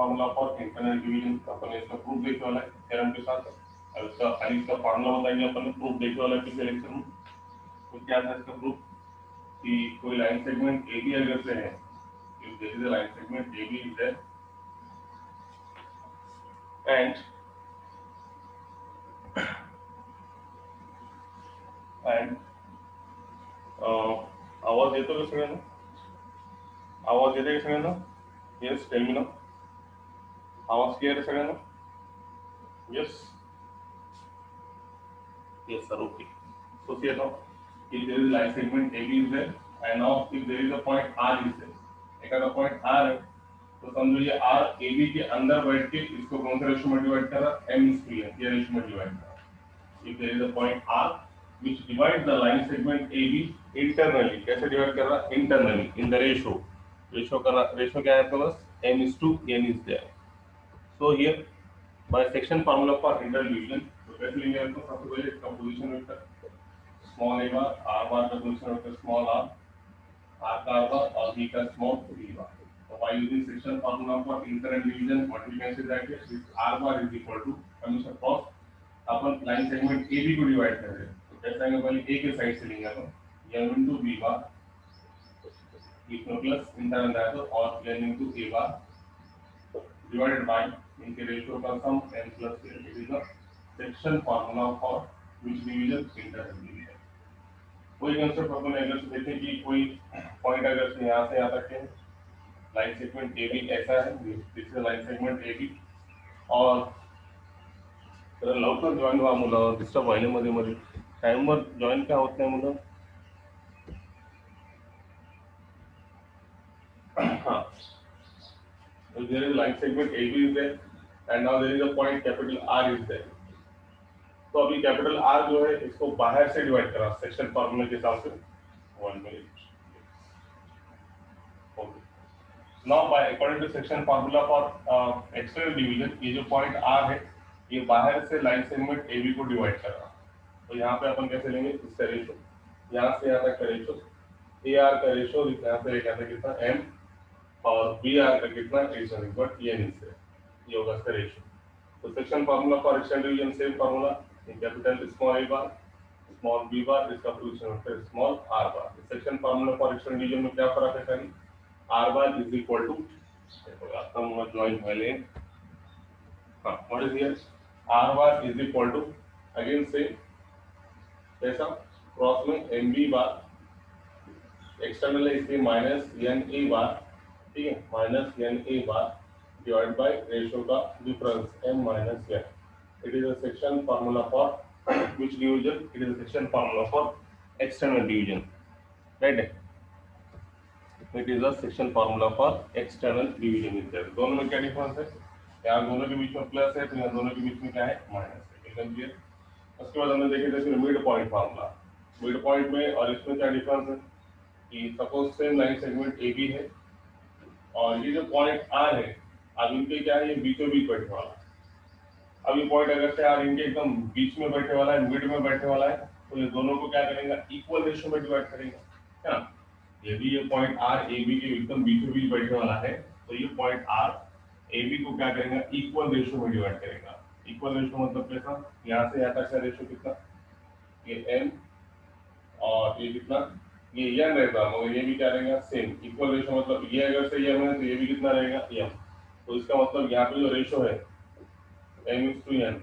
Formula for internal division, अपन इसका proof देखने वाला है थ्योरम के साथ। अब इसका खाली इसका फार्मूला बताएंगे अपन, प्रूफ देखने वाला है पिछले लेक्चर में। तो क्या था इसका प्रूफ कि कोई लाइन सेगमेंट ए बी अगर से है, if there is a line segment AB is there and आवाज येतो का सगळ्यांना? आवाज येते का सगळ्यांना? Yes, tell me now. आवाज क्लियर है सगळ्यांना? Yes yes sir, okay. So see now, if there is a line segment AB is there and now if there is a point R is there, एक अगर point R है तो समझो ये R AB के अंदर बैठ के इसको कौन सा रेशियो में डिवाइड कर रहा है? M/2 ये रेशियो में डिवाइड कर रहा है. If there is a point R which divides the line segment AB internally, कैसे डिवाइड कर रहा है? Internally in the ratio. Ratio क्या है आपके पास? M/N is there. So here by section formula for internal division, तो कैसे लेंगे आपको? सबसे पहले इसका position vector small a bar, r बार का position vector small r, r का r बार और b का small b bar. So by using section formula for internal division, what we can say that is r bar is equal to, हमेशा cross अपन line segment AB को divide कर रहे हैं तो कैसे आएगा? पहले A के साइड से लेंगे अपन m into b बार, इसमें प्लस इंटरनल है तो और n into a bar divided bye इनके रेशियो का सम n plus n. It is the section formula for which division internal division. कोई कंसेप्ट अपन अगर से देखें कि कोई पॉइंट अगर से यहाँ से यहाँ तक है लाइन सेगमेंट AB ऐसा है, this is line segment AB और तर लवकर जॉईन व्हा मुलं, डिस्टर्ब व्हायला मध्ये मध्ये टाइमवर जॉईन का होत नाही मुलं. हाँ, so there is line segment AB is there and now there is a point capital R is there. तो अभी कैपिटल R जो है इसको बाहर से डिवाइड करा सेक्शन फार्मूला के हिसाब से. 1 minute. Okay, now by according to section formula for external division, ये जो पॉइंट R है ये बाहर से लाइन सेगमेंट AB को डिवाइड कर रहा है. तो यहाँ पे अपन कैसे लेंगे? इसका रेशियो यहाँ से यहाँ तक का रेशियो, AR का रेशियो यहाँ से एक आता कितना M और BR का कितना N से, ये होगा इसका रेशियो. तो section formula for external division same formula, capital small a bar small b bar, इसका position vector small r bar. Section formula for external division में क्या फर्क है? खाली r bar is equal to, आपका मुझे ज्वाइन पहले हां what is here? r bar is equal to again से कैसा क्रॉस में mb बार, एक्सटर्नल है इसलिए माइनस na बार, ठीक है, माइनस na बार डिवाइड बाय रेशियो का difference m minus n. It is a section formula for which division? It is a section formula for external division, right? It is a section formula for external division is there. दोनों में क्या difference है? यहाँ दोनों के बीच में plus है तो यहाँ दोनों के बीच में क्या है? माइनस है. एकदम क्लियर. उसके बाद हमने देखे जैसे mid point formula. Mid point में और इसमें क्या डिफरेंस है कि suppose same line segment AB है और ये जो पॉइंट R है अब इनके क्या है? ये बीचों बीच बैठने वाला है. अब ये पॉइंट अगर से R इनके एकदम बीच में बैठने वाला है, मिड में बैठने वाला है, तो ये दोनों को क्या करेंगे? इक्वल रेशियो में डिवाइड करेंगे, है ना? यदि ये पॉइंट R AB के एकदम बीचों बीच बैठने वाला है तो ये पॉइंट R AB को क्या करेंगे? इक्वल रेशियो में डिवाइड करेगा. इक्वल रेशियो मतलब कैसा? यहाँ से यहाँ तक का रेशियो कितना? ये M और ये कितना? ये n रहेगा मगर ये भी क्या रहेगा? सेम. इक्वल रेशियो मतलब ये अगर से m है तो ये भी कितना रहेगा? m. तो इसका मतलब यहाँ पे जो रेशियो है m/n,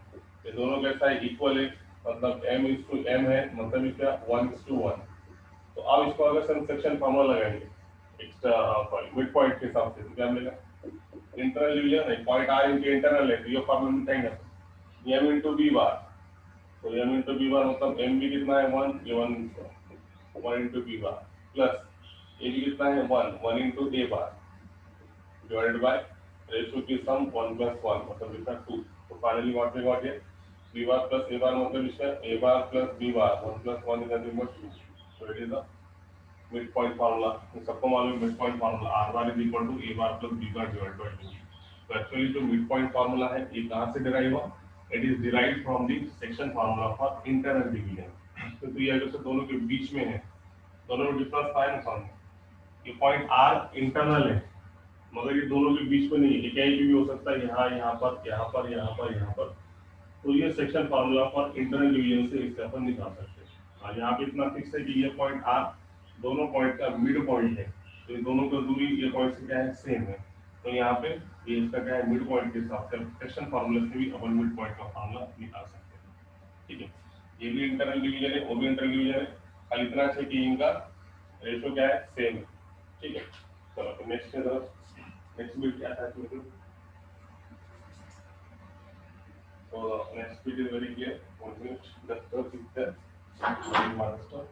ये दोनों कैसा है? इक्वल है, मतलब m/m है, मतलब इसका 1:1. तो अब इसको अगर हम सेक्शन फार्मूला लगाएंगे एक्स्ट्रा मिड पॉइंट के हिसाब से तो क्या मिलेगा? इंटरनल डिवीजन है, पॉइंट R इनके इंटरनल है तो ये फार्मूला मिटाएंगे m into b बार. तो m into b बार मतलब m भी कितना है? 1, ये 1 into b bar plus a भी कितना है? 1 into a bar divided by ratio की सम 1 plus 1 मतलब कितना 2. तो finally what we got here? b bar plus a bar मतलब इसका a bar plus b bar 1 plus 1 is nothing but 2. So it is the mid point formula. सबको मालूम है mid point formula r bar is equal to a bar plus b bar divided by 2. तो actually जो mid point formula है ये कहां से derive हुआ? It is derived from the section formula for internal division. तो ये अगर से दोनों के बीच में है, दोनों में डिफरेंस है ना सामने. ये पॉइंट R इंटरनल है मगर ये दोनों के बीच में नहीं है, ये कहीं भी हो सकता है, यहाँ यहाँ पर यहाँ पर यहाँ पर यहाँ पर। तो ये section formula for internal division से इससे अपन निकाल सकते हैं। और यहाँ पे इतना फिक्स है कि ये पॉइंट आर दोनों पॉइंट का मिड पॉइंट है, तो ये दोनों का दूरी ये पॉइंट से क्या है, सेम है। तो यहाँ पे ये इसका क्या है, मिड पॉइंट के हिसाब से सेक्शन फार्मूला से भी अपन मिड पॉइंट का फार्मूला निकाल सकते हैं। ठीक है, ये भी इंटरनल डिवीजन है, वो भी इंटरनल डिवीजन है, खाली इतना है कि इनका रेशो क्या है, सेम है। ठीक है, चलो तो नेक्स्ट की तरफ, नेक्स्ट बिट क्या था इसमें। So next bit is very clear. 1 minute. The stuff is there. Master.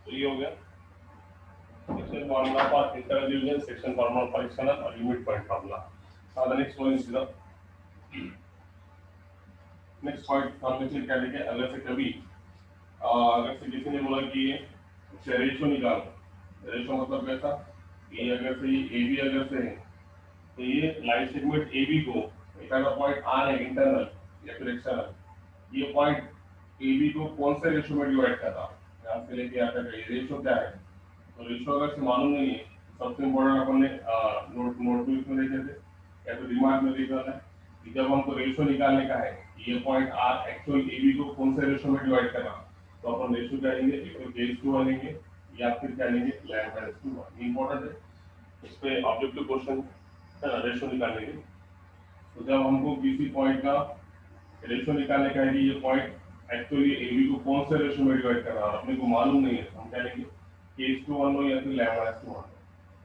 तो ये हो गया section formula for internal division, section formula for external और limit point formula. now the next one is the next point हमने फिर क्या लिखा है, अगर से कभी अगर से किसी ने बोला कि ये रेशो निकाल, रेशो मतलब कैसा, ये अगर से ये ए बी अगर से है, तो ये लाइन सेगमेंट ए बी को एक पॉइंट आर है इंटरनल या फिर एक्सटर्नल, ये पॉइंट ए बी को कौन से रेशो में डिवाइड कर रहा है, यहाँ से लेके यहाँ तक ये रेशो क्या है। तो रेशो अगर से मालूम नहीं है, सबसे इम्पोर्टेंट अपन ने नोटबुक में देखे थे या फिर दिमाग में देखा है कि जब हमको रेशो निकालने का है, ये point R actual A B को कौन से रेशो में डिवाइड करना, तो अपन रेशो क्या लेंगे, एक तो K/2 लेंगे या फिर क्या लेंगे, λ/2। इंपॉर्टेंट है, इस पे ऑब्जेक्टिव क्वेश्चन रेशो निकालने के। तो जब हमको किसी पॉइंट का रेशो निकालने का है कि ये पॉइंट एक्चुअली ए बी को कौन से रेशो में डिवाइड कर रहा है, अपने को मालूम नहीं है, तो हम क्या लेंगे, K/1 हो या फिर λ/2।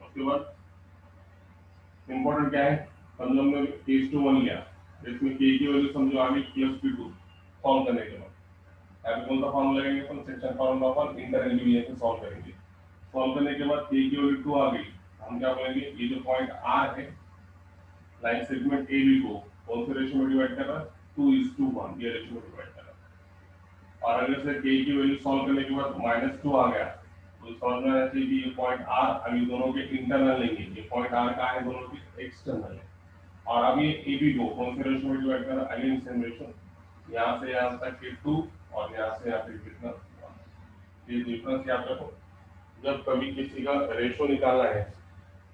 उसके बाद इंपॉर्टेंट क्या है, समझो हमने K/1 लिया, इसमें K की वैल्यू समझो आ गई +P2 सॉल्व करने के बाद। अब कौन सा फॉर्मूला लगेगा, अपन section formula for internal division से सॉल्व करेंगे। सॉल्व करने के बाद K की वैल्यू 2 आ गई, हम क्या बोलेंगे, ये जो पॉइंट R है लाइन सेगमेंट ए बी को कौन से रेशो में डिवाइड कर रहा है, 2:1 ये रेशो में डिवाइड कर रहा है। और अगर से K की वैल्यू सॉल्व करने के बाद -2 आ गया, तो समझ में आना चाहिए कि ये पॉइंट R अभी दोनों के इंटरनल लेंगे, ये पॉइंट R का है, दोनों के एक्सटर्नल है। और अब ये ए बी को कौन से रेशो में डिवाइड कर रहा है, अगेन सेम रेशो, यहाँ से यहाँ तक के 2 और यहाँ से यहाँ तक कितना 1। ये डिफरेंस याद रखो, जब कभी किसी का रेशो निकालना है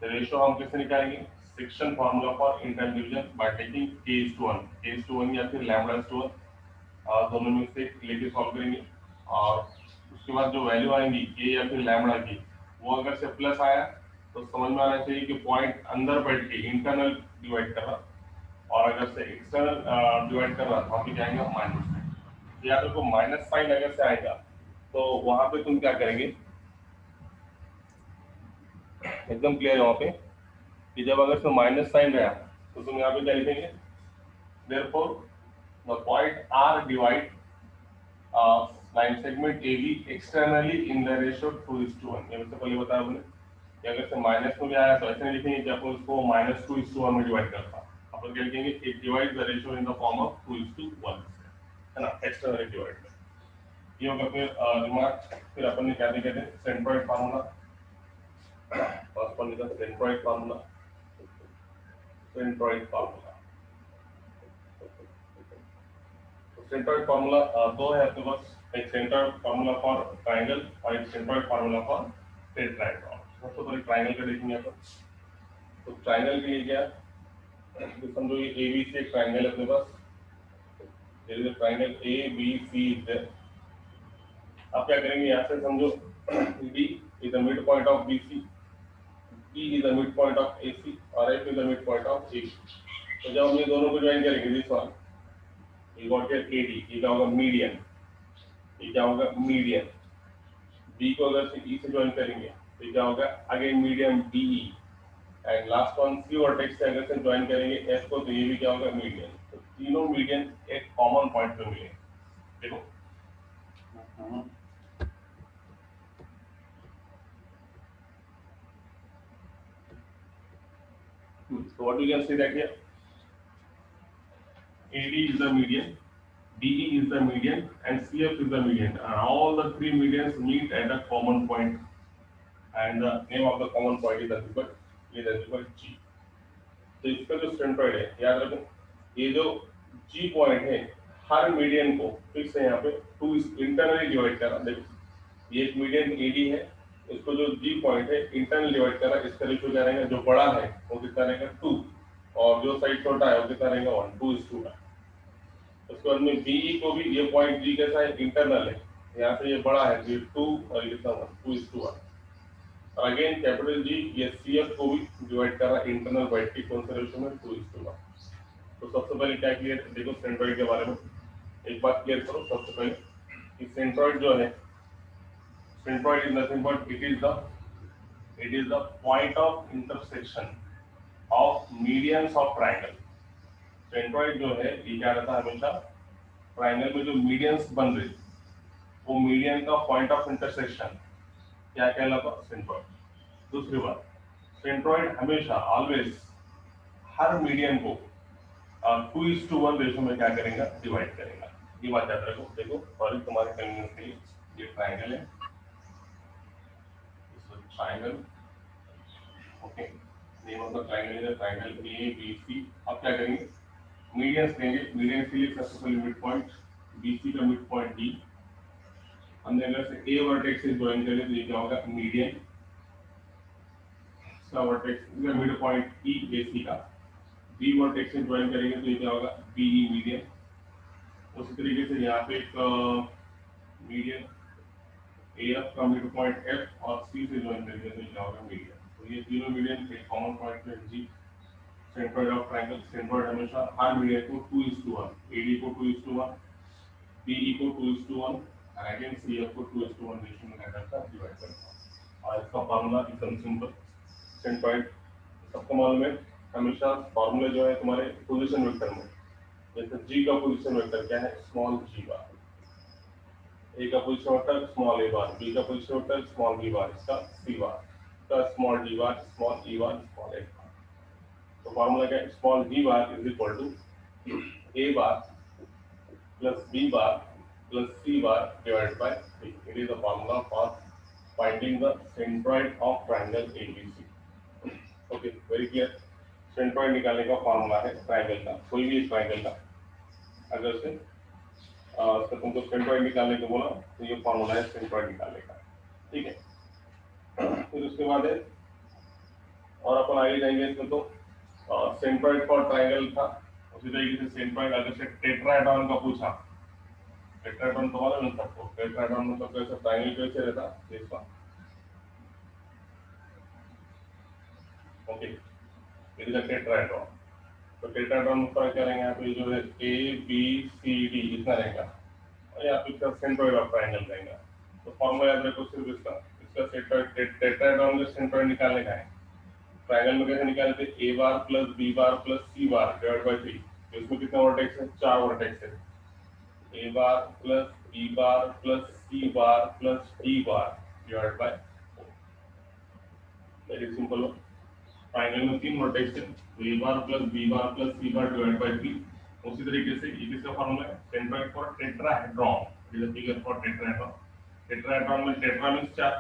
तो रेशो हम कैसे निकालेंगे, section formula for internal division by taking K/1 या फिर λ/2 दोनों में से लेके सॉल्व करेंगे। और उसके बाद जो वैल्यू आएंगी K या फिर लैम्बडा की, वो अगर से प्लस आया तो समझ में आना चाहिए कि पॉइंट अंदर बैठ के इंटरनल डिवाइड कर रहा, और अगर से एक्सटर्नल डिवाइड कर रहा तो हम जाएंगे माइनस। या तो माइनस साइन अगर से आएगा तो वहां पे तुम क्या करेंगे, एकदम क्लियर है वहां पे कि जब अगर से माइनस साइन गया तो तुम यहाँ पे क्या लिखेंगे, therefore the point R divide line segment AB externally in the ratio 2:1। ये सबसे पहले बताया हमने कि अगर से माइनस में भी आया तो ऐसे नहीं लिखेंगे कि अपन उसको -2:1 में डिवाइड करता, अपन क्या लिखेंगे, it divide the ratio in the form of 2:1, है ना, एक्सटर्नली डिवाइड। ये होगा फिर रिमार्क। फिर अपन ने क्या कहते हैं, centroid formula, first one is the centroid formula. Centroid formula, centroid formula दो है आपके पास, एक सेंट्रॉइड फार्मूला फॉर ट्रायंगल और एक सेंट्रॉइड फार्मूला फॉर टेट्राहेड्रॉन। सबसे पहले ट्रायंगल का देखेंगे अपन। तो ट्रायंगल के लिए क्या, तो समझो ये ए बी सी एक ट्रायंगल है अपने पास, there is a triangle A B C is there. आप क्या करेंगे, यहाँ से समझो D is the mid point of B C, E is the mid point of A C और F is the mid point of A C. तो जब हम ये दोनों को ज्वाइन करेंगे, this one you got your AD, ये क्या होगा, मीडियन, ये क्या होगा, मीडियन। B को अगर से E से ज्वाइन करेंगे तो ये क्या होगा, again median DE। And last one C vertex से अगर से ज्वाइन करेंगे F को, तो ये भी क्या होगा, मीडियन। तो तीनों मीडियन एक कॉमन पॉइंट पे मिले, देखो। So what you can say that here, AD is the median, DE is the median, and CF is the median, and all the three medians meet at a common point, and the name of the common point is nothing but ये that is जी। तो इसका जो centroid है याद रखो, ये जो जी point है हर मीडियन को फिक्स है यहाँ पे टू इंटरनली डिवाइड करा। देखो ये एक मीडियन एडी है, इसको जो जी पॉइंट है इंटरनल डिवाइड करा, इसका रेशियो क्या रहेगा, जो बड़ा है वो कितना रहेगा 2 और जो साइड छोटा है वो कितना रहेगा 1, 2:2 का। उसके बाद में बीई को भी ये पॉइंट जी कैसा है इंटरनल है, यहाँ से ये बड़ा है तो ये 2 और ये कितना 1, 2:1। अगेन कैपिटल जी ये सी एफ को भी डिवाइड कर रहा है इंटरनल बाइट की कौन सा रेशियो में 2:1। तो सबसे पहले क्या क्लियर देखो सेंट्रॉइड के बारे में एक बात क्लियर करो सबसे पहले कि सेंट्रॉइड जो है, centroid is nothing but it is the point of intersection of medians of triangle. Centroid जो है ये क्या रहता है हमेशा ट्रायंगल में जो मीडियंस बन रहे वो मीडियन का पॉइंट ऑफ इंटरसेक्शन क्या कहलाता सेंट्रॉइड। दूसरी बात सेंट्रॉइड हमेशा ऑलवेज हर मीडियन को 2:1 रेशो में क्या करेगा डिवाइड करेगा। ये बात याद रखो। देखो और तुम्हारे कन्वीनियंस के लिए ये ट्रायंगल है, triangle okay, name of the triangle is triangle A B C. अब क्या करेंगे मीडियंस लेंगे, मीडियंस के लिए सबसे पहले मिड पॉइंट बी सी का मिड पॉइंट डी, हमने अगर से ए वर्टेक्स से ज्वाइन करें तो ये क्या होगा मीडियन, इसका वर्टेक्स मिड पॉइंट ई ए सी का, बी वर्टेक्स से ज्वाइन करेंगे तो ये क्या होगा बी ई मीडियन। उसी तरीके से यहाँ पे एक मीडियन ए एफ का मिड पॉइंट एफ और सी से ज्वाइन करेंगे तो ये क्या होगा मीडियन। तो ये तीनों मीडियन एक कॉमन पॉइंट है जी। सेंट्रोइड ऑफ ट्रायंगल, सेंट्रोइड हमेशा हर मीडियन को 2:1, एडी को 2:1, बीई को 2:1 और अगेन सीएफ को 2:1 रेशियो में करता है डिवाइड करता है। और इसका फार्मूला एकदम सिंपल, सेंट्रोइड सबको मालूम है हमेशा फार्मूला जो है तुम्हारे पोजीशन वेक्टर में, जैसे जी का पोजीशन वेक्टर क्या है स्मॉल जी बार, ए का position vector small A bar, B का position vector small B bar, इसका सी बार, इसका small D bar, small E bar, small A bar. तो फार्मूला क्या है small G bar is equal to A bar plus B bar plus C bar divided by 3। It is the formula for finding the centroid of triangle ABC. Okay very clear. Centroid निकालने का formula है triangle का, कोई भी triangle का अगर से तो तुमको सेंट्रोइड निकालने को बोला तो ये फार्मूला है सेंट्रोइड निकालने का, ठीक है। फिर उसके बाद है और अपन आगे जाएंगे इसमें तो सेंट्रोइड फॉर ट्रायंगल था, उसी तरीके से सेंट्रोइड अगर से टेट्राहेड्रॉन का पूछा, टेट्राहेड्रॉन तो मालूम है सबको, टेट्राहेड्रॉन मतलब कैसे ट्रायंगल कैसे रहता है इसका okay, it is a tetrahedron. तो टेट्राहेड्रॉन में फर्क क्या रहेगा यहाँ पे जो है ए बी सी डी इतना रहेगा और यहाँ पे इसका सेंट्रोइड ऑफ ट्रायंगल रहेगा। तो फॉर्मूला याद रखो सिर्फ इसका, इसका सेंट्रोइड टेट्राहेड्रॉन का सेंट्रोइड निकालने का है। ट्रायंगल में कैसे निकालते हैं A bar plus B bar plus C bar divide by 3। तो इसमें कितने वर्टेक्स है 4 वर्टेक्स है, A bar plus B bar plus C bar plus D bar divide by 4। Very simple. Triangle में 3 वर्टेक्स है तो A bar plus B bar plus C bar divide by 3। उसी तरीके से ये किसका फार्मूला है centroid for tetrahedron, it is a figure for tetrahedron. Tetrahedron में टेट्रा मींस 4,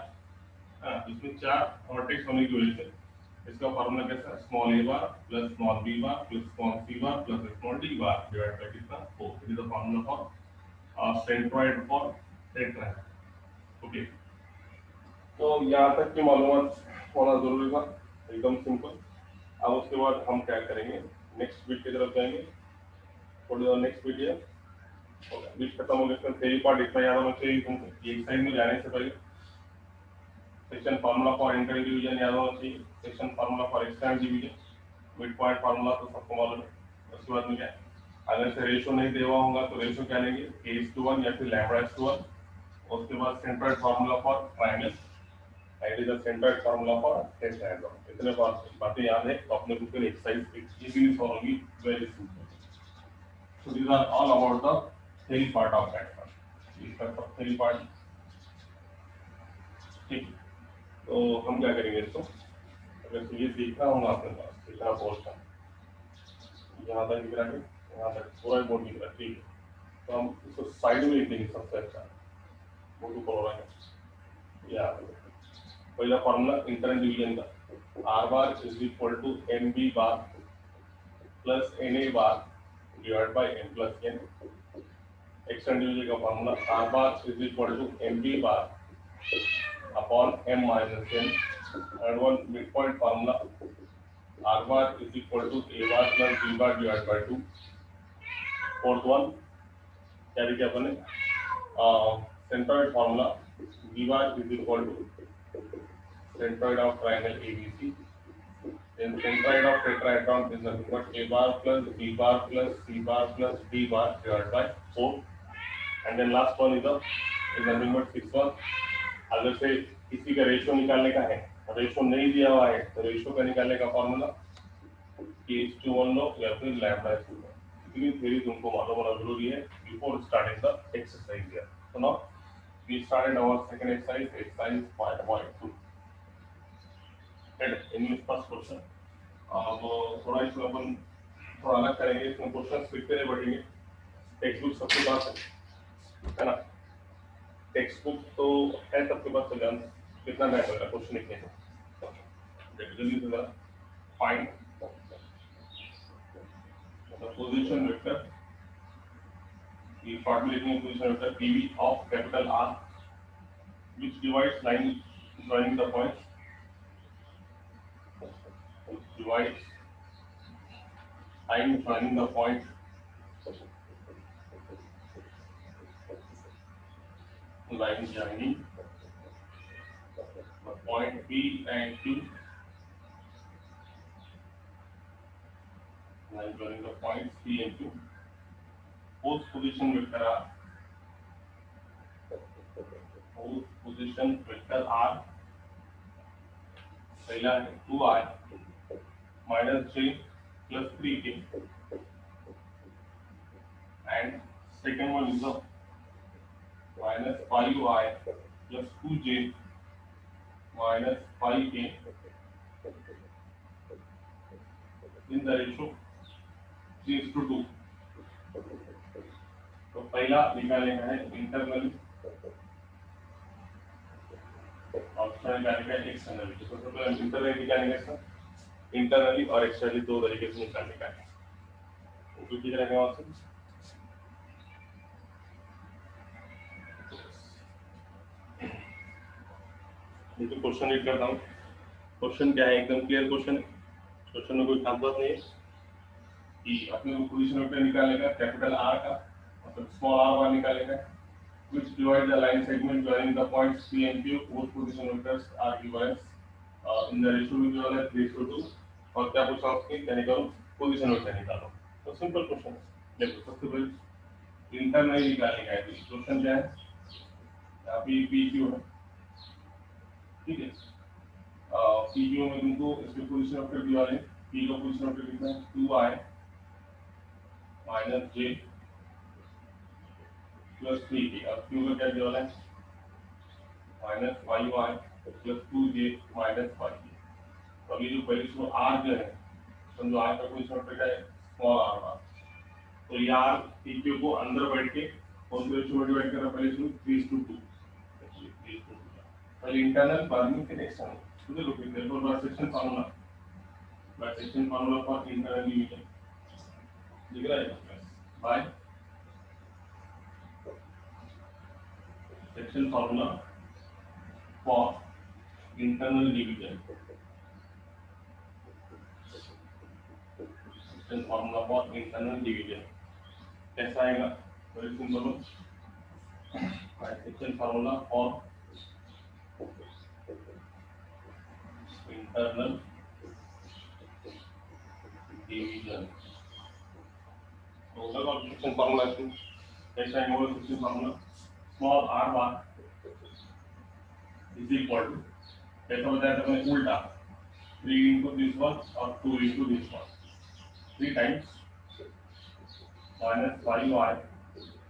इसमें 4 वर्टेक्स होने की वजह से इसका फार्मूला कैसा है small A bar plus small B bar plus small C bar plus small D bar divide by कितना 4। It is the formula for centroid for tetrahedron. Okay तो यहाँ तक की मालूमात होना जरूरी था, एकदम सिंपल। अब उसके बाद हम क्या करेंगे नेक्स्ट बीट की तरफ जाएंगे, नेक्स्ट बीट है ओके। बीट खत्म हो गया, इसका थ्योरी पार्ट इतना याद होना चाहिए तुमको। एक साइड में जाने से पहले section formula for internal division याद होना चाहिए, section formula for external division, mid point formula तो सबको मालूम है। उसके बाद में क्या अगर से रेशियो नहीं देवा होगा तो रेशियो क्या लेंगे a:1 या फिर λ:1। उसके बाद centroid formula for triangle and is the centroid formula for tetrahedron. इतने बातें याद है तो अपने बुक में एक्सरसाइज इजीली सॉल्व होगी, very simple. So these are all about the theory part of that, इसका थ्योरी पार्ट ठीक। तो हम क्या करेंगे इसको अगर ये देखना होगा आपके पास इतना पोर्शन यहाँ तक दिख रहा है, यहाँ तक पूरा बोर्ड दिख रहा है ठीक है। तो हम इसको साइड में लिख देंगे सबसे अच्छा बोर्ड ऊपर हो रहा है या पहला फॉर्मूला इंटरनल डिवीजन का R bar is equal to MB bar plus NA bar divided by M plus N. Extend division का formula R bar is equal to MB bar upon M minus N. And one midpoint formula R bar is equal to A bar plus B bar divided by 2. Fourth one क्या लिखा अपने centroid formula B bar is equal to centroid of triangle ABC. Then centroid of tetrahedron is nothing but A bar plus B bar plus C bar plus D bar divided by 4. And then last one is nothing but sixth one. अगर से किसी का ratio निकालने का है, ratio नहीं दिया हुआ है तो रेशियो का निकालने का फॉर्मूला K:1 लो या फिर λ/2 लो. इतनी थ्योरी तुमको मालूम होना जरूरी है before starting the exercise here. So now we started our second exercise 5.2. English first question. अब थोड़ा इसमें अपन थोड़ा अलग करेंगे. इसमें क्वेश्चन लिखते नहीं बैठेंगे. टेक्स्ट बुक सबके पास है ना? टेक्स्ट बुक तो है सबके पास. तो जान कितना टाइम लगेगा क्वेश्चन लिखने में? जल्दी से जरा फाइंड द पोजीशन वेक्टर. ये शॉर्ट में लिखेंगे position vector PV of capital R which divides line joining the points. Divides line joining the point line joining the point P and Q. Line joining the points P and Q. Whose position vector R? Whose position vector R? पहला है 2I minus J plus 3K. And second one is minus 5I plus 2J minus 5K in the ratio 3:2. तो पहला निकालेगा है internally और दूसरा निकालेगा externally. तो सबसे पहले इंटरनली निकालेंगे इसका. इंटरनली और एक्सटर्नली दो तरीके से निकालने का है. तो ठीक रहेगा वहां से. ये तो क्वेश्चन रीड करता हूँ. क्वेश्चन क्या है? एकदम क्लियर क्वेश्चन है. क्वेश्चन में कोई खास बात नहीं है कि अपने को पोजीशन वेक्टर निकालेगा कैपिटल R का मतलब स्मॉल r बार निकालेगा which divide the line segment joining the points P and Q. Whose position vectors are given in the ratio भी given है 3:2. और क्या पूछा उसके क्या निकालो? पोजीशन वेक्टर निकालो. तो सिंपल क्वेश्चन है. देखो सबसे पहले इंटरनली निकालने का है. क्वेश्चन क्या है? यहाँ पे PQ है. ठीक है. PQ में तुमको इसके पोजीशन वेक्टर दिया है. P का पोजीशन वेक्टर कितना है? 2I minus J plus 3K. अब Q का क्या दिया है? minus 5I plus 2J minus 5K. तो अभी जो पहले इसको R जो है समझो R का पोजीशन वेक्टर क्या है? स्मॉल r बार. तो ये R PQ को अंदर बैठ के कौन से रेशियो में डिवाइड करना? पहले इसको 3:2. पहले इंटरनल बाद में फिर एक्सटर्नल. तो देखो फिर देखो bisection formula for internal division लिख रहा है by section formula for internal division. Section formula for internal division कैसा आएगा? Very simple. Section formula for internal division. तो उसका सेक्शन फार्मूला कैसा है? वो section formula small r bar is equal to कैसा बताया था मैंने? उल्टा 3 into this one और 2 into this one. 3 times minus 5y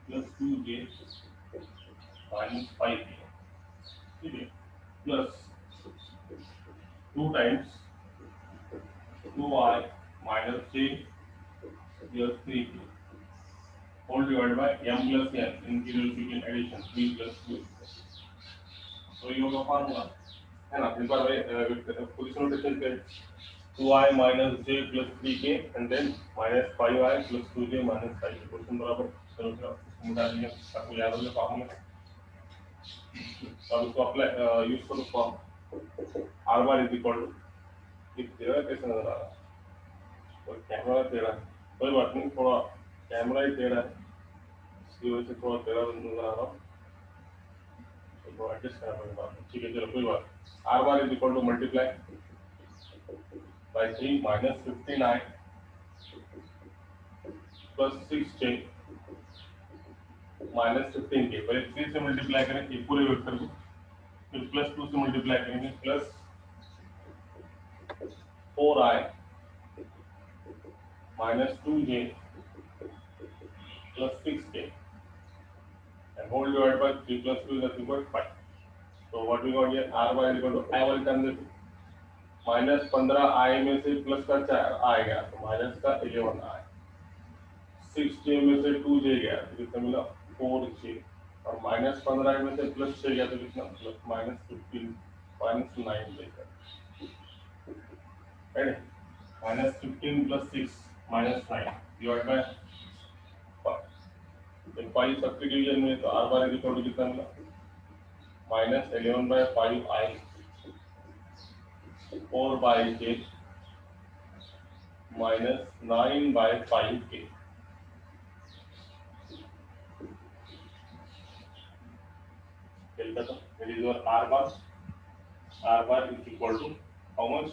plus 2j minus 5k. ठीक है. Plus 2 times 2y minus j plus 3k whole divided by m plus n. इनकी reciprocal addition 3 plus 2. तो ये होगा फार्मूला. है ना। इस बार पोजीशन नोटेशन पे 2i minus j plus 3k and then minus 5i plus 2j minus 5k question बराबर चलो मिटा देंगे, आपको याद हो गया फॉर्मूला। अब इसको अप्लाई यूज करो form R bar is equal to, ये तेरा कैसे नजर आ रहा है, और कैमरा तेरा है, कोई बात नहीं, थोड़ा कैमरा ही तेरा है, इसकी वजह से थोड़ा तेरा नजर आ रहा है, तो एडजस्ट करना पड़ेगा। ठीक है चलो कोई बात। Are bar is equal to multiply by 3 minus 15i plus 6j minus 15k। पहले 3 से मल्टीप्लाई करें ये पूरे वेक्टर को, फिर प्लस 2 से मल्टीप्लाई करेंगे plus 4i minus 2j plus 6k and whole divided by 3 plus 2 is nothing but 5. So what we got here, r by is equal to I वाले टर्म देखो, माइनस 15i में से plus का 4 आएगा तो minus का 11i, 6j में से 2j गया तो कितना मिला 4j, और माइनस 15 में से प्लस 6 गया तो कितना प्लस माइनस 15 माइनस 9 देगा, right. Minus 15 plus 6 minus 9 divide by 5 substitution में तो R bar is equal to कितना मिला minus 11 by 5i 4 by j minus 9 by 5k। तो it is your r bar is equal to how much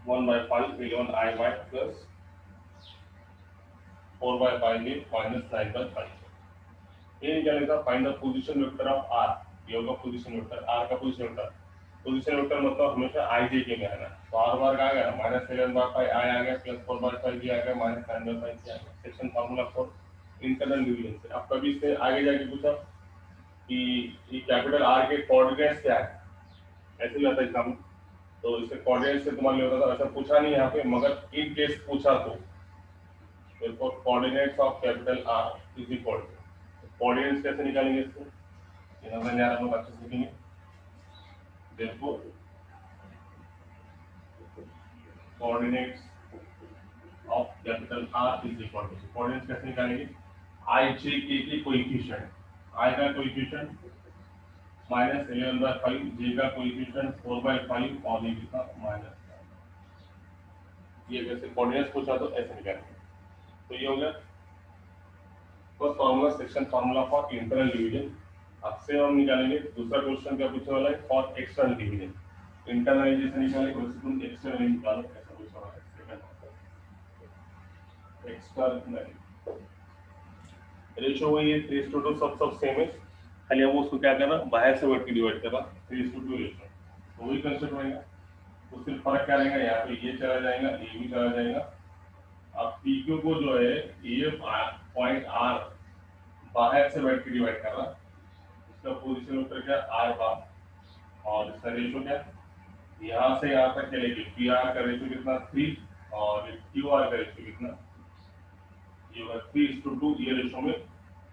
1 by 5 11i by plus 4 by 5k minus 9 by 5। ये निकालने का find the position vector of r, ये होगा position vector r का position vector. Position vector मतलब हमेशा i j के में आना, तो r बार का आ गया माइनस 11 बाय 5 i आ गया प्लस 4 बाय 5 j आ गया माइनस 9 बाय 5 k आ गया। Section formula for internal division से। अब कभी इससे आगे जाके पूछा कि ये कैपिटल R के कोऑर्डिनेट्स क्या है, ऐसे भी आता है एग्जाम, तो इसके कोऑर्डिनेट्स से तुम्हारे लिए होता था, ऐसा पूछा नहीं यहाँ पे, मगर इन केस पूछा तो therefore coordinates of capital R is equal to, coordinates कैसे निकालेंगे इसको, ये नजर नहीं आ रहा, हम लोग अच्छे से सीखेंगे। therefore coordinates of capital R is equal to, coordinates कैसे निकालेंगे, I J K के कोएफिशिएंट, I का कोएफिशिएंट माइनस 11 बाय 5, J का कोएफिशिएंट 4 बाय 5 और E का माइनस, ये वैसे कोऑर्डिनेट्स पूछा तो ऐसे निकालेंगे। तो ये हो गया first formula, section formula for internal division. अब से हम निकालेंगे दूसरा क्वेश्चन क्या पूछने वाला है फॉर एक्सटर्नल डिवीजन। इंटरनल जैसे निकाले वैसे तुम एक्सटर्नल निकालो, ऐसा पूछा हुआ है। एक्सटर्नल रेशियो वही है 3:2, सब सेम है, खाली हम उसको क्या करना बाहर से बढ़ के डिवाइड करना 3:2 रेशियो, तो वही कंसेप्ट रहेगा। तो सिर्फ फर्क क्या रहेगा, यहाँ पे ये चला जाएगा ये भी चला जाएगा। अब PQ को जो है ये पॉइंट R बाहर से बैठ के डिवाइड कर रहा, इसका पोजीशन वेक्टर क्या R बार, और इसका रेशियो क्या यहाँ से यहाँ तक चलेगी, PR का रेशियो कितना 3 और QR का रेशियो कितना, ये होगा 3:2, ये रेशियो में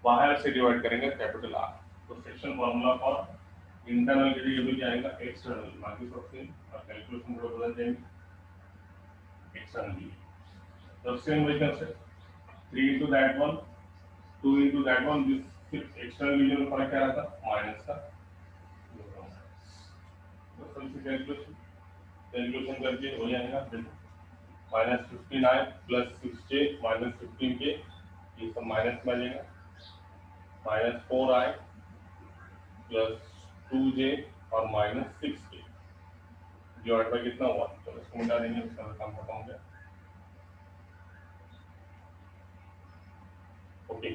बाहर से डिवाइड करेंगे कैपिटल R। तो सेक्शन फार्मूला फॉर इंटरनल के लिए भी क्या आएगा एक्सटर्नल, बाकी सब सेम और कैलकुलेशन को बदल देंगे एक्सटर्नल। तो सेम वही concept 3 into that one 2 into that one, this external division में फर्क क्या रहा था माइनस का, तो सबसे कैलकुलेशन करके हो जाएगा देखो minus 15i plus 6j minus 15k, ये सब माइनस में आ जाएगा, माइनस 4i प्लस 2j और माइनस 6k डिवाइड बाय कितना हुआ, तो इसको मिटा देंगे, इसका काम खत्म हो गया। ओके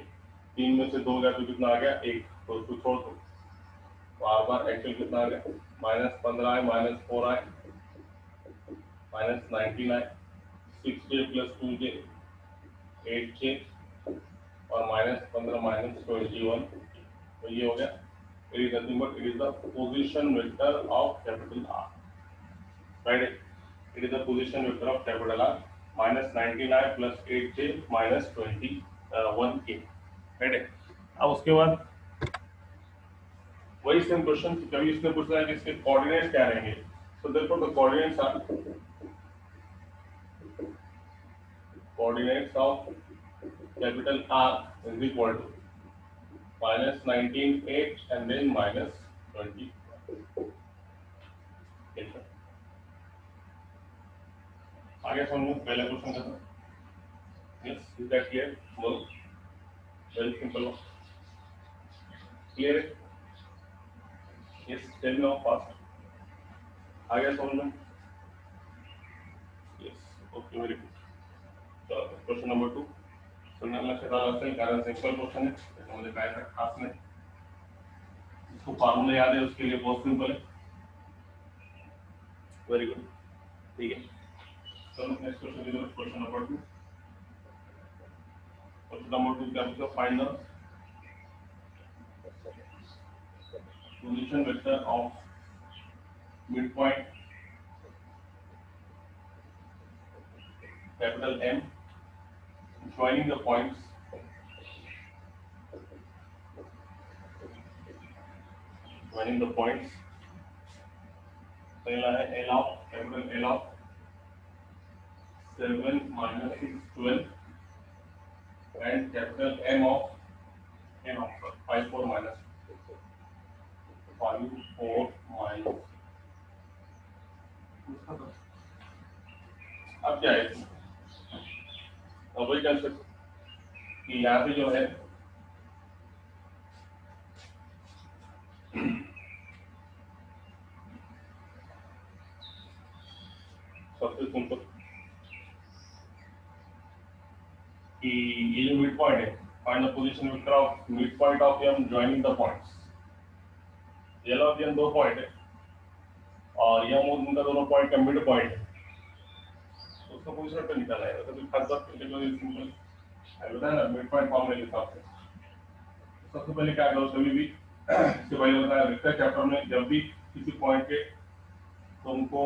3 में से 2 गया तो कितना आ गया 1, तो उसको छोड़ दो, बार बार एक्चुअल कितना आ गया minus 15i minus 4i minus 19i 6j plus 2j 8j और माइनस 15 माइनस 21, तो ये हो गया it is nothing but it is the position vector of capital R, right. It is the position vector of capital R minus 19i plus 8j minus 21k, right. अब उसके बाद वही same question कभी इसने पूछा है कि इसके कोऑर्डिनेट्स क्या रहेंगे, so therefore the coordinates are coordinates of capital R is equal to -19 8 and then -20। आगे समझो पहला क्वेश्चन करना। Yes, is that clear? बोलो, very simple. Clear? Yes, tell now fast. आगे समझो। Yes, okay, very good. तो क्वेश्चन नंबर 2 सुनने लक्षात आलं असेल, कारण सिंपल क्वेश्चन है, त्याच्यामध्ये काय खास नाही। इसको फार्मूला याद है, उसके लिए बहुत सिंपल है। वेरी गुड, ठीक है। चलो next question, question number 2। Question number 2 क्या पूछा? Find the position vector of mid point capital M joining the points पहला है L of capital L of 7 - 6 12 and capital M of 5 4 minus 5 4 minus। अब क्या है इसमें? अब वही कंसेप्ट कि यहाँ पे जो है सबसे सिंपल कि ये जो मिड पॉइंट है, find the position vector of mid point of M joining the points. L और M दो पॉइंट है और M उनका दोनों पॉइंट का मिड पॉइंट है, उसका पोजीशन वेक्टर निकालना है। तो खास बात सिंपल है, बताया ना मिड पॉइंट फॉर्मूला के हिसाब से। सबसे पहले क्या करो, कभी भी इससे पहले बताया वेक्टर चैप्टर में, जब भी किसी पॉइंट के तुमको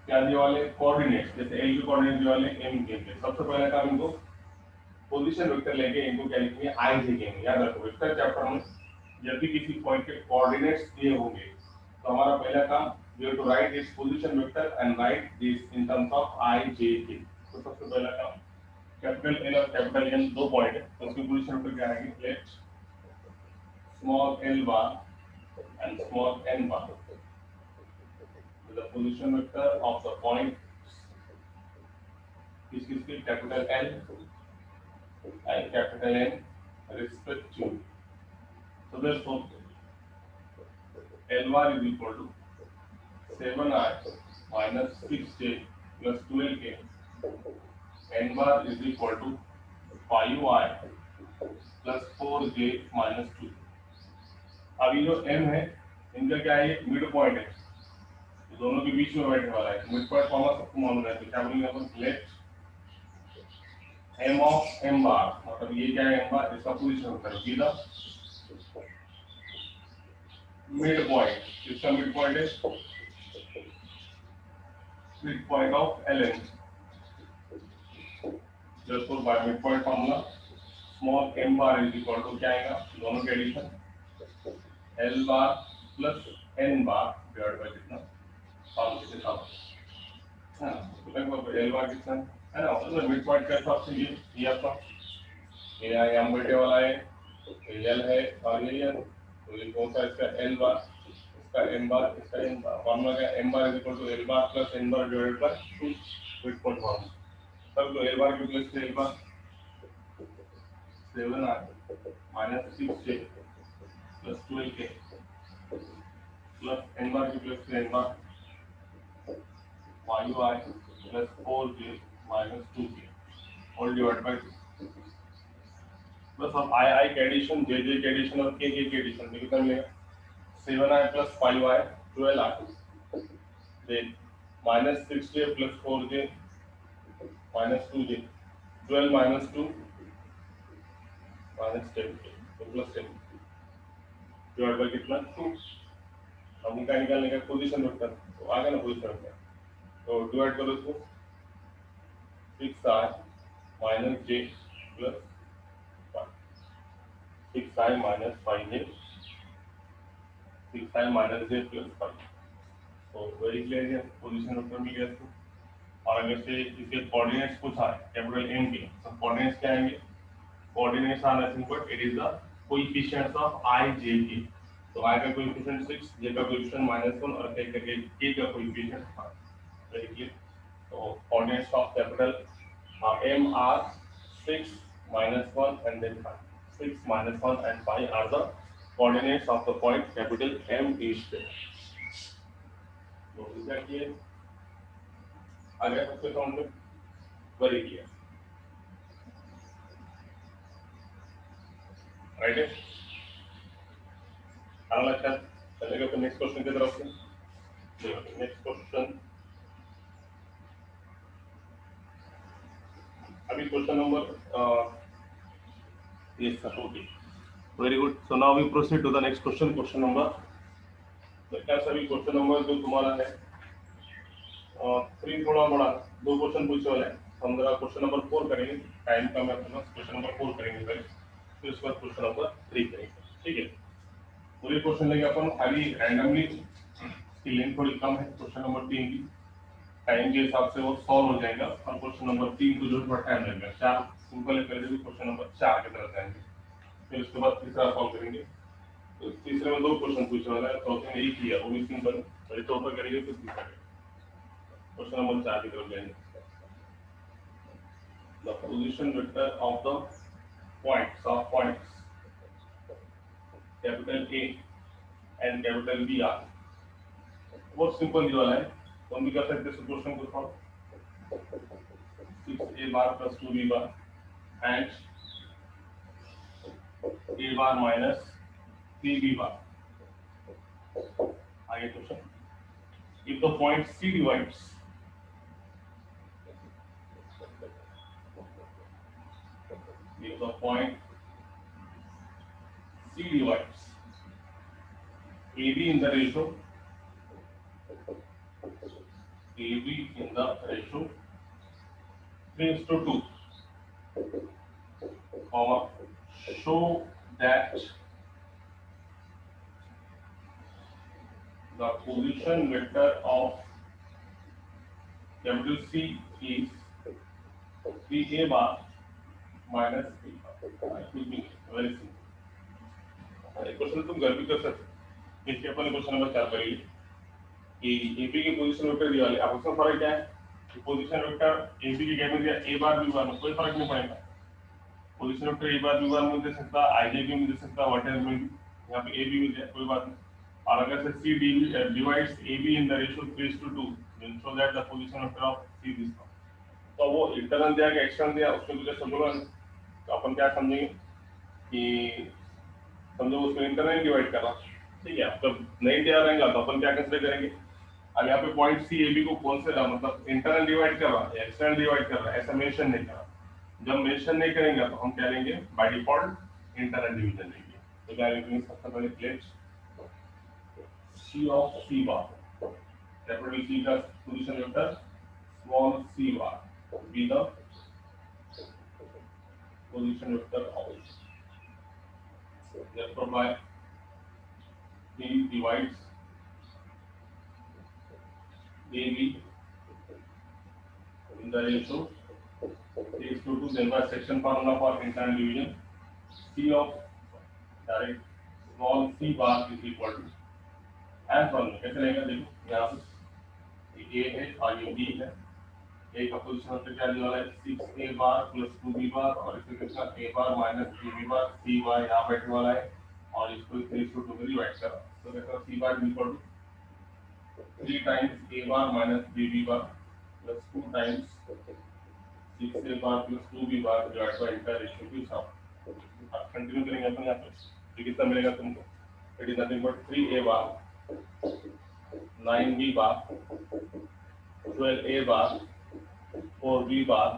क्या दिए वाले कोऑर्डिनेट्स, जैसे L के कोऑर्डिनेट दिए वाले M के, सबसे पहले काम इनको पोजीशन वेक्टर लेके इनको क्या लिखेंगे? I j लिखेंगे। याद रखो, वेक्टर चैप्टर में जब भी किसी पॉइंट के कोऑर्डिनेट्स दिए होंगे तो हमारा पहला काम we have to write its position vector and write this in terms of I j k। तो सबसे पहला काम कैपिटल L और कैपिटल M दो पॉइंट है, तो उसके पोजीशन वेक्टर क्या आएंगे? Let small l bar and small n bar the position vector of the point is capital L and capital N respectively। So therefore L bar is equal to 7i minus 6j plus 12k, N bar is equal to 5i plus 4j minus 2। अब ये जो M है, इनका क्या है? Mid point है, दोनों के बीच में बैठने वाला है। मिड पॉइंट फॉर्मूला सबको मालूम है, तो क्या बोलेंगे अपन? Let M of M bar, मतलब ये क्या है? M bar, इसका position vector be the mid point. इसका मिड पॉइंट है mid point of Ln। therefore by mid point formula small m bar is equal to क्या आएगा? दोनों के addition L bar plus N bar divide by कितना? 5 के साथ है ना। तो लगभग L bar कितना है ना, मतलब मिड पॉइंट का हिसाब से ये आपका ये यहाँ बैठे वाला है, ये L है और ये N। तो ये कौन सा? इसका L bar, इसका M bar, इसका N bar। फॉर्मूला क्या? M bar is equal to L bar plus N bar divided by 2 mid point formula. तब तो L bar की plus L bar 7i minus 6j plus 12k plus N bar की plus N bar 5i plus 4j minus 2k all divided by 2। बस अब I के addition, J के addition और K के एडिशन में कितना मिलेगा? 7i plus 5i 12i, then minus 6j plus 4j minus 2j, 12 minus 2 minus 10k, तो plus 10 डिवाइड बाय कितना? 2। हम क्या निकालने का? Position vector. तो आ गया ना पोजीशन वेक्टर, तो डिवाइड करो इसको 6i minus j plus 5, 6i minus 5j 6 i minus J plus 5। तो वेरी क्लियर है, पोजीशन वेक्टर मिल गया इसको। और अगर से इसके कोऑर्डिनेट्स पूछा है कैपिटल एम के, तो कोऑर्डिनेट्स क्या आएंगे? Coordinates are nothing but it is the coefficients of I J K. तो आई का कोएफिशिएंट 6, जे का कोएफिशिएंट -1 और के का कोएफिशिएंट 5। Very clear. तो coordinates of capital m are 6 -1 and then 5. 6 -1 and 5 are the coordinates of the point capital M is there. So is that clear? आगे सबसे count में very clear, right है? आना अच्छा चलेगा। फिर नेक्स्ट क्वेश्चन की तरफ से। नेक्स्ट क्वेश्चन, अभी question number yes sir, okay, very good. So now we proceed to the next question, question number, तो क्या सभी क्वेश्चन नंबर जो तुम्हारा है 3 थोड़ा बड़ा 2 क्वेश्चन पूछने वाले हैं। हम जरा क्वेश्चन नंबर 4 करेंगे, टाइम कम है अपने पास। क्वेश्चन नंबर 4 करेंगे पहले, फिर उसके बाद क्वेश्चन नंबर 3 करेंगे, ठीक है? पूरे क्वेश्चन लेंगे अपन खाली रैंडमली, इसकी लेंथ थोड़ी कम है क्वेश्चन नंबर 3 की, टाइम के हिसाब से वो सॉल्व हो जाएगा। और क्वेश्चन नंबर 3 को जो थोड़ा टाइम लगेगा। 4 सिंपल है, पहले भी क्वेश्चन नंबर 4 की तरफ जाएंगे, फिर उसके बाद तीसरा सॉल्व करेंगे। तो तीसरे में 2 क्वेश्चन पूछने वाला है, चौथे में एक ही है, वो भी सिंपल है। पहले चौथा करेंगे फिर तीसरा करेंगे। क्वेश्चन नंबर 4 की तरफ जाएंगे। The position vector of the points capital A and capital B are. बहुत सिंपल ये वाला है, तो हम भी कर सकते हैं क्वेश्चन को solve. 6a bar plus 2b bar and a bar minus 3b बार। आगे question, if the point C divides AB in the ratio 3:2, show that the position vector of capital C is 3a bar minus b bar। Very simple question, तुम घर भी कर सकते। इसके अपन question number 4 करेंगे कि AB की पोजीशन वेक्टर दिया है। अब उसका फर्क क्या है? पोजीशन वेक्टर एबी की क्या में दिया, ए बार बी बार में कोई फर्क नहीं पड़ेगा। Position vector A bar B bar में दे सकता है, आई जे बी में दे सकता है, व्हाट एवर में भी, यहाँ पे ए बी मिल जाए कोई बात नहीं। और अगर say C divides A B in the ratio 3:2, then show that the position vector of C this. तो वो इंटरनल दिया कि एक्सटर्नल दिया, उसमें तुझे समझो। तो अपन क्या समझेंगे कि समझो उसको इंटरनल डिवाइड कर रहा, ठीक है? जब नहीं दिया रहेगा तो अपन क्या कंसीडर करेंगे? अब यहाँ पे पॉइंट सी ए बी को कौन से मतलब इंटरनल डिवाइड कर रहा है या एक्सटर्नल डिवाइड कर रहा है, ऐसा मेंशन नहीं कर रहा। जब मेंशन नहीं करेंगे तो हम क्या लेंगे? बाय डिफॉल्ट इंटरनल डिवीजन लेंगे। तो क्या लेंगे? सबसे पहले plate C of C bar, capital C का position vector small C bar be the position vector of, therefore by he divides AB in the ratio 3:2, then by section formula for internal division C of direct small c bar is equal to, and from कैसे लेंगे? देखो यहाँ पे A है और ये B है। A का पोजीशन वेक्टर क्या दिया वाला है? 6a बार प्लस 2b बार, और इसके कितना a bar minus 3b bar. c बार यहाँ बैठने वाला है और इसको 3:2 में डिवाइड करा, तो देखो c bar equal to 3 times a bar minus 3b bar plus 2 times 6a bar plus 2b bar divide by inter ratio की सम। अब कंटिन्यू करेंगे अपन यहाँ पे, तो कितना मिलेगा तुमको? It is nothing but 3a bar 9b bar 12a bar 4b bar